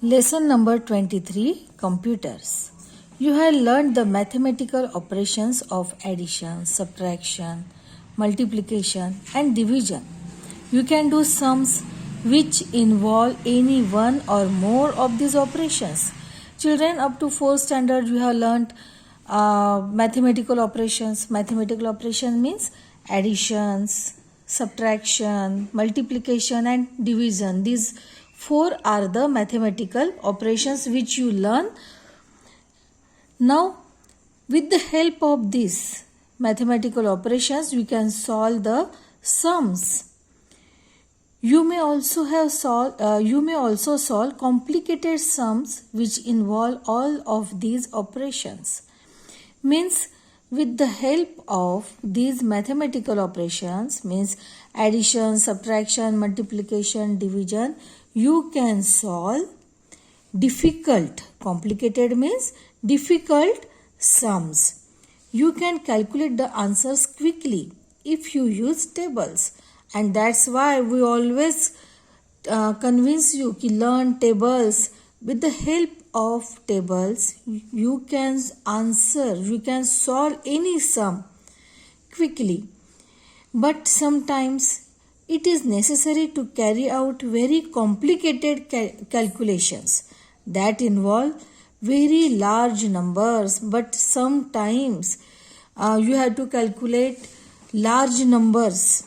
Lesson number 23, Computers. You have learned the mathematical operations of addition, subtraction, multiplication and division. You can do sums which involve any one or more of these operations. Children up to 4th standard, you have learned mathematical operations. Mathematical operation means additions, subtraction, multiplication and division. These four are the mathematical operations which you learn. Now, with the help of these mathematical operations, we can solve the sums. You may also solve complicated sums which involve all of these operations. Means with the help of these mathematical operations, means addition, subtraction, multiplication, division, you can solve complicated means difficult sums. You can calculate the answers quickly if you use tables, and that's why we always convince you to learn tables. With the help of tables, you can solve any sum quickly. But sometimes it is necessary to carry out very complicated calculations that involve very large numbers. But sometimes you have to calculate large numbers,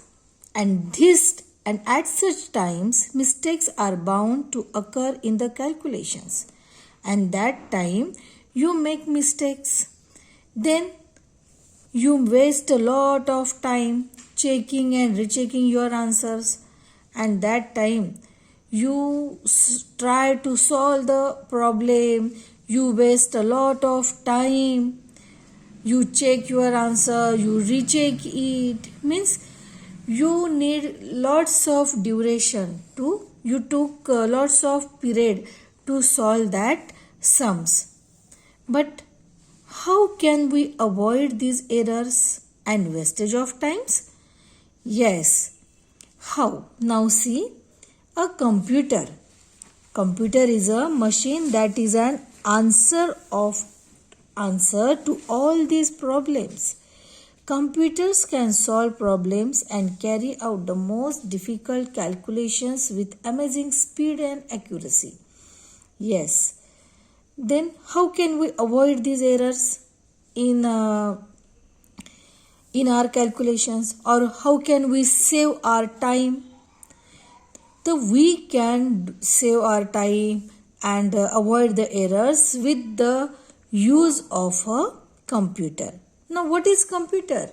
and at such times mistakes are bound to occur in the calculations, and that time you make mistakes. Then you waste a lot of time checking and rechecking your answers, and that time you try to solve the problem. You waste a lot of time. You check your answer, you recheck it. Means you need lots of duration you took lots of period to solve that sums. But how can we avoid these errors and wastage of times? Yes. How? Now see, a computer. Computer is a machine that is an answer to all these problems. Computers can solve problems and carry out the most difficult calculations with amazing speed and accuracy. Yes. Then how can we avoid these errors in our calculations, or how can we save our time? We can save our time and avoid the errors with the use of a computer. Now, what is computer?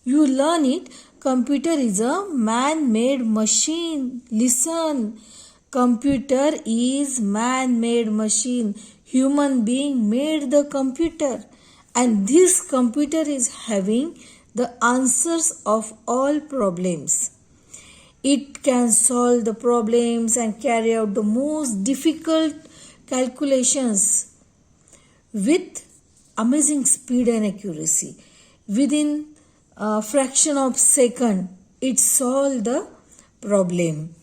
You learn it. Computer is a man-made machine. Listen. Computer is man-made machine. Human being made the computer, and this computer is having the answers of all problems. It can solve the problems and carry out the most difficult calculations with amazing speed and accuracy. Within a fraction of second, it solves the problem.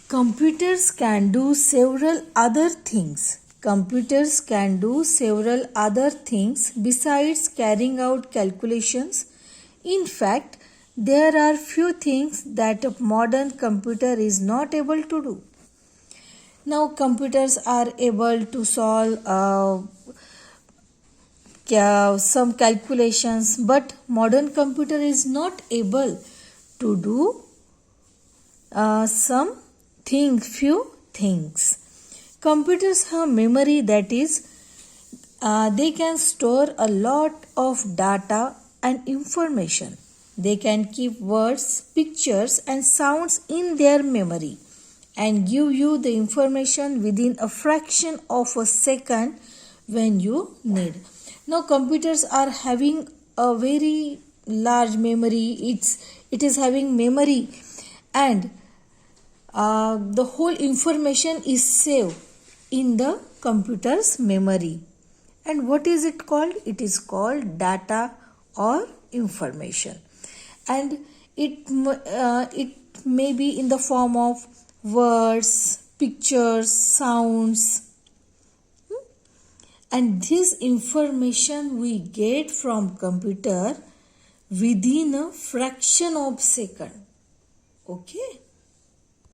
Computers can do several other things. Computers can do several other things besides carrying out calculations. In fact, there are few things that a modern computer is not able to do. Now, computers are able to solve some calculations, but modern computer is not able to do few things. Computers have memory, that is, they can store a lot of data and information. They can keep words, pictures and sounds in their memory and give you the information within a fraction of a second when you need. Now, computers are having a very large memory. It is having memory, and the whole information is saved in the computer's memory. And what is it called? It is called data or information. And it may be in the form of words, pictures, sounds, and this information we get from computer within a fraction of second. Okay.